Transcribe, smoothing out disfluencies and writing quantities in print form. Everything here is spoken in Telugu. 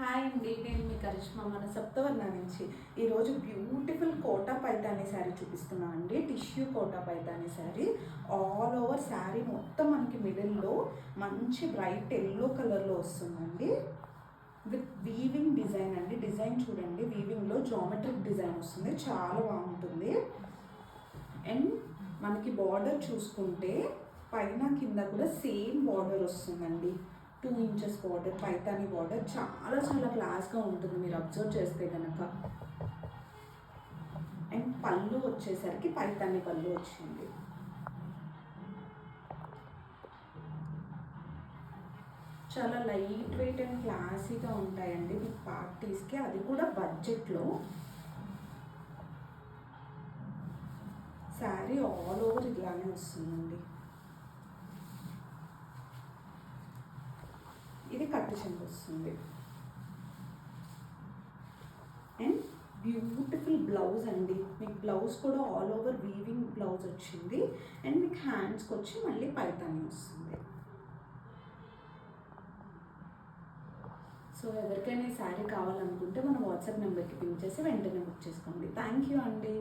హాయ్ అండి, నేను మీ కరిష్మా మన సప్తవర్ణ నుంచి. ఈరోజు బ్యూటిఫుల్ కోటా పైతానీ శారీ చూపిస్తున్నాను అండి. Tissue Kota Paithani sari. All over sari మొత్తం మనకి మిడిల్లో మంచి బ్రైట్ ఎల్లో కలర్లో వస్తుందండి. విత్ వీవింగ్ డిజైన్ అండి. డిజైన్ చూడండి, వీవింగ్లో జామెట్రిక్ డిజైన్ వస్తుంది, చాలా బాగుంటుంది. అండ్ మనకి బార్డర్ చూసుకుంటే పైన కింద కూడా సేమ్ బార్డర్ వస్తుందండి. 2 ఇంచెస్ బార్డర్, పైతానీ బార్డర్ చాలా చాలా క్లాస్గా ఉంటుంది మీరు అబ్జర్వ్ చేస్తే కనుక. అండ్ పళ్ళు వచ్చేసరికి పైతానీ పళ్ళు వచ్చింది. చాలా లైట్ వెయిట్ అండ్ క్లాసీగా ఉంటాయండి మీకు పార్టీస్కి, అది కూడా బడ్జెట్లో. శారీ ఆల్ ఓవర్ ఇలానే వస్తుందండి. ఇది కట్టు చెంగు వస్తుంది. అండ్ బ్యూటిఫుల్ బ్లౌజ్ అండి. మీకు బ్లౌజ్ కూడా ఆల్ ఓవర్ వీవింగ్ బ్లౌజ్ వచ్చింది. అండ్ మీకు హ్యాండ్స్కి వచ్చి మళ్ళీ పైతానీ వస్తుంది. సో ఎవరికైనా ఈ శారీ కావాలనుకుంటే మన వాట్సాప్ నెంబర్కి పిన్ చేసి వెంటనే బుక్ చేసుకోండి. థ్యాంక్ యూ అండి.